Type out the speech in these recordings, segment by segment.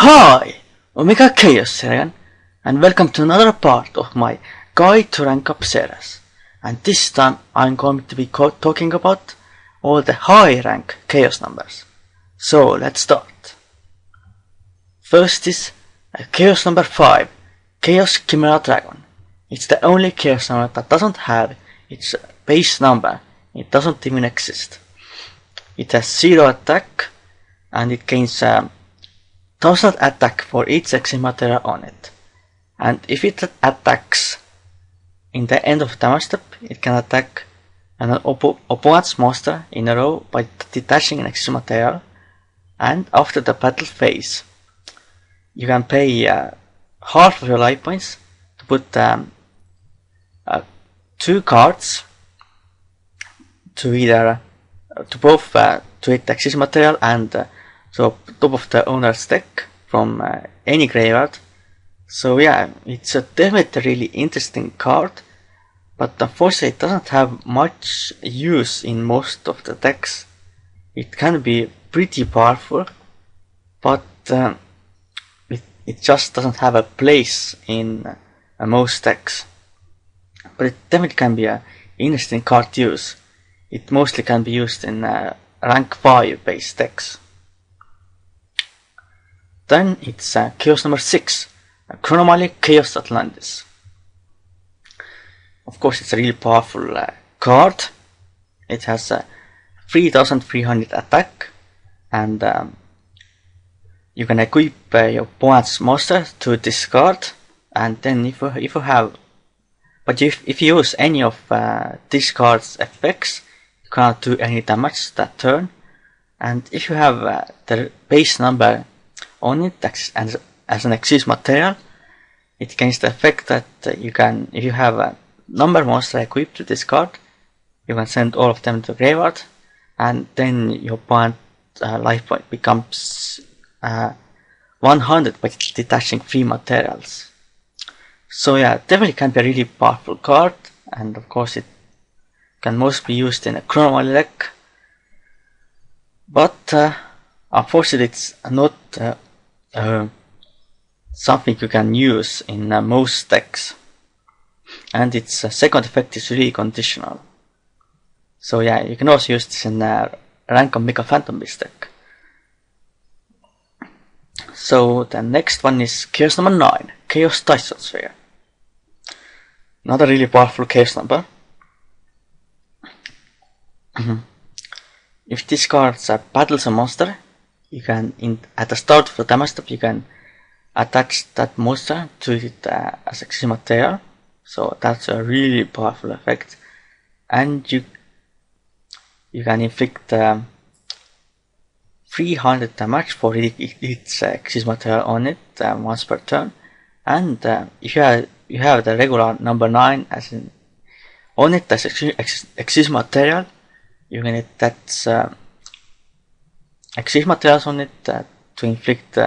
Hi! Omega Chaos here again, and welcome to another part of my Guide to Rank Up series. And this time I'm going to be talking about all the high rank Chaos numbers. So let's start. First is Chaos number 5, Chaos Chimera Dragon. It's the only Chaos number that doesn't have its base number. It doesn't even exist. It has 0 attack, and it gains 1000 attack for each exit material on it. And if it attacks in the end of damage step, it can attack an opponent's monster in a row by detaching an exit material. And after the battle phase, you can pay half of your life points to put 2 cards to either to both to hit the exit material and so top of the owner's deck from any graveyard. So yeah, it's a definitely really interesting card, but unfortunately it doesn't have much use in most of the decks. It can be pretty powerful, but it just doesn't have a place in most decks. But it definitely can be an interesting card to use. It mostly can be used in rank 5 base decks. Then it's Chaos number 6, Chronomaly Chaos Atlantis. Of course, it's a really powerful card. It has 3300 attack, and you can equip your opponent's monster to this card. And then if you have, but if you use any of this card's effects, you cannot do any damage that turn. And if you have the base number on it as an exist material, it gains the effect that you can, if you have a number monster equipped to this card, you can send all of them to the graveyard, and then your opponent's life point becomes 100 by detaching 3 materials. So yeah, definitely can be a really powerful card, and of course it can mostly be used in a Chronomaly deck, but unfortunately it's not something you can use in most decks, and its second effect is really conditional. So yeah, you can also use this in rank of Mega Phantom Beast deck. So the next one is Chaos number 9, Chaos Tyson Sphere. Another really powerful Chaos number. If this card battles a monster, you can, at the start of the damage step, you can attach that monster to it as exit material. So that's a really powerful effect, and you can inflict 300 damage for its exit material on it once per turn. And if you have the regular number 9 as in on it as exit material, you can attach exit materials on it to inflict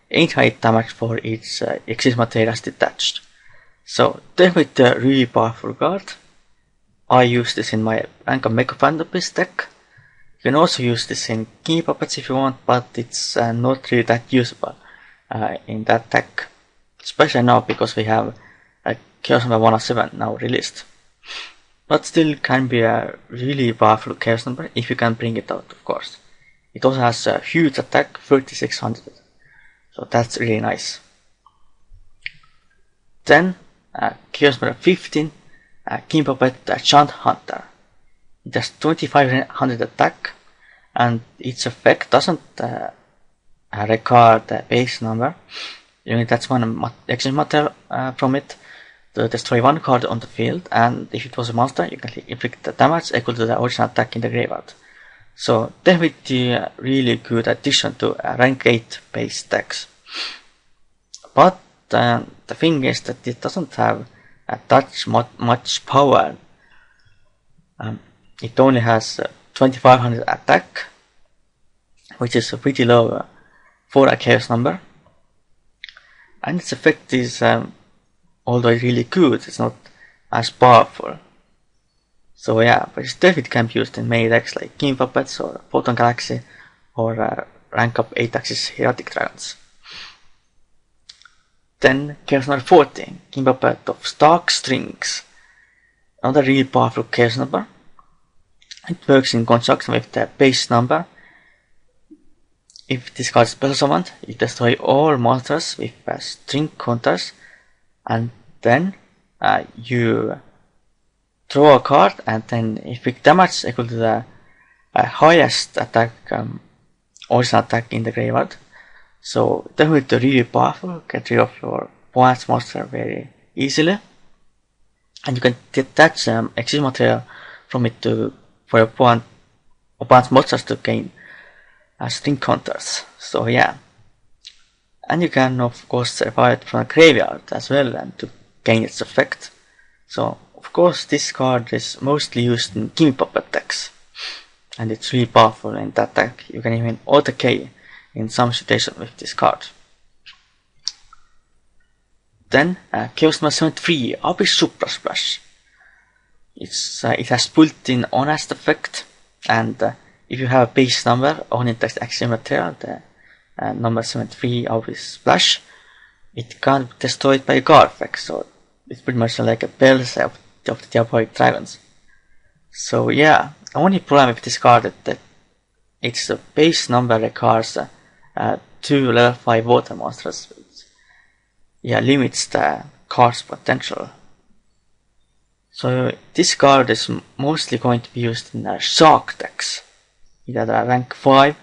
800 damage for each exit materials detached. So definitely a really powerful card. I use this in my rank of Mega Phantom Beast deck. You can also use this in King Puppets if you want, but it's not really that usable in that deck, especially now because we have Chaos number 107 now released. But still can be a really powerful Chaos number if you can bring it out, of course. It also has a huge attack, 3600, so that's really nice. Then Chaos number 15, King Puppet Chant Hunter. It has 2500 attack, and its effect doesn't record the base number. You need that's one exit material from it to destroy 1 card on the field, and if it was a monster, you can inflict the damage equal to the original attack in the graveyard. So definitely a really good addition to rank 8 base decks. But the thing is that it doesn't have that much power. It only has 2500 attack, which is a pretty low for a Chaos number. And its effect is, although it's really good, it's not as powerful. So yeah, but it definitely can be used in many decks like King Puppets or Photon Galaxy or rank up 8 axis Heretic Dragons. Then chaos number 40, King Puppet of Stark Strings. Another really powerful chaos number. It works in conjunction with the base number. If this card is special summoned, you destroy all monsters with string counters, and then you draw a card, and then inflict damage equal to the highest attack, original attack in the graveyard. So definitely really powerful, get rid of your opponent's monster very easily. And you can detach exit material from it for your opponent's monsters to gain string counters. So yeah. And you can of course survive it from the graveyard as well and to gain its effect. So of course this card is mostly used in Gimme Puppet decks. And it's really powerful in that deck. You can even auto-K in some situation with this card. Then Chaos number 73, Abyss Super Splash. It has built-in honest effect, and if you have a base number on it as action material, the number 73 Abyss Splash, it can't be destroyed by a card effect, so it's pretty much like a Bells of the Diabolic Dragons. So yeah, the only problem with this card is that its base number requires 2 level 5 water monsters, which limits the card's potential. So this card is mostly going to be used in Shark decks, either the rank 5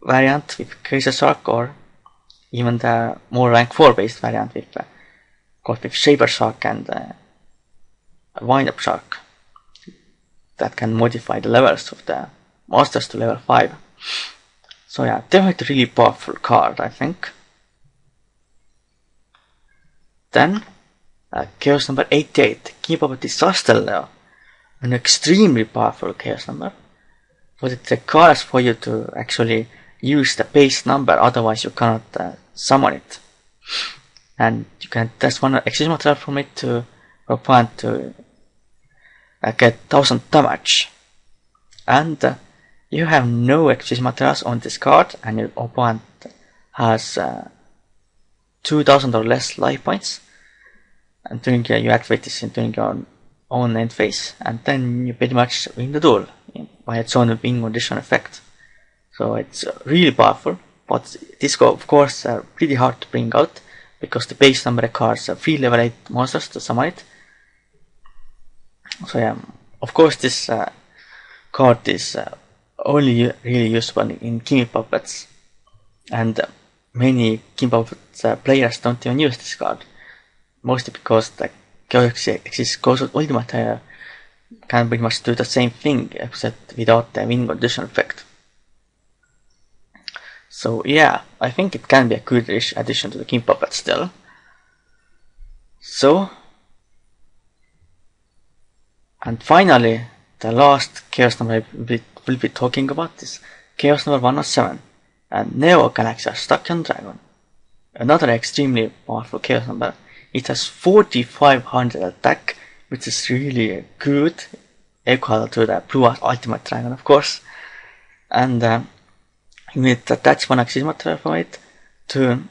variant with Crazy Shark, or even the more rank 4 based variant with Shaper Shark and Wind Up Shark, that can modify the levels of the monsters to level 5. So yeah, definitely really powerful card, I think. Then Chaos number 88, Keep Up with Disaster Layer, an extremely powerful chaos number, but it requires for you to actually use the base number, otherwise you cannot summon it. And you can test one exit material from it to opponent to get 1000 damage. And you have no exit materials on this card, and your opponent has 2000 or less life points. And you activate this during your own end phase, and then you pretty much win the duel by its own win condition effect. So it's really powerful, but this of course pretty hard to bring out, because the base number requires 3 level 8 monsters to summon it. So yeah, of course this card is only really useful in Gimme Puppets, and many Gimme Puppets players don't even use this card. Mostly because the Chaos Ghost Ultimate can pretty much do the same thing, except without the win condition effect. So yeah, I think it can be a good addition to the Gimme Puppet still. So, and finally, the last Chaos number we'll be talking about is Chaos number 107, and Neo Galaxia Stuck-on Dragon. Another extremely powerful Chaos number. It has 4500 attack, which is really good, equal to the Blue Ultimate Dragon, of course. And you need to attach one exit material from it to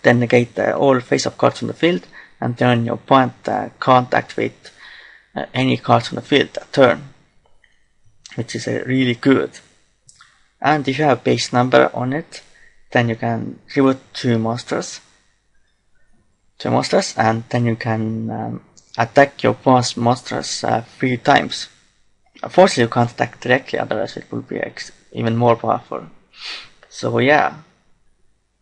then negate all face-up cards from the field, and then your opponent can't activate any cards from the field that turn, which is really good. And if you have a base number on it, then you can reboot 2 monsters, and then you can attack your opponent's monsters 3 times. Unfortunately, you can't attack directly, otherwise it will be even more powerful. So yeah,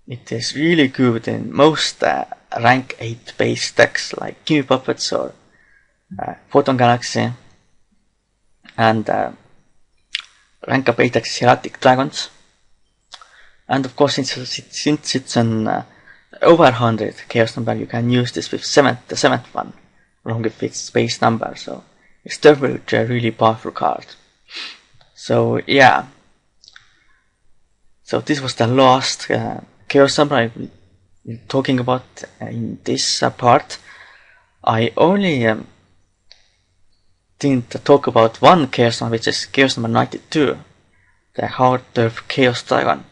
it is really good in most rank 8 base decks like Gimme Puppets or Photon Galaxy, and rank up 8 decks Hieratic Dragons. And of course, since it's an over 100 chaos number, you can use this with the 7th one, along with its base number, so it's definitely a really powerful card. So yeah, so this was the last chaos number I'm talking about in this part. I only didn't talk about one chaos number, which is chaos number 92, the Heart of Chaos Dragon.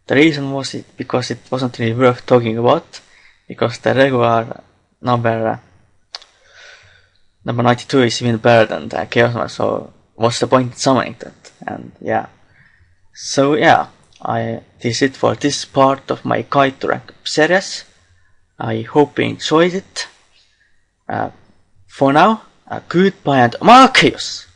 The reason was because it wasn't really worth talking about, because the regular number 92 is even better than the Chaos one, so what's the point in summoning that? And yeah. So yeah, this is it for this part of my guide to rank up series. I hope you enjoyed it. For now, goodbye and Chaos!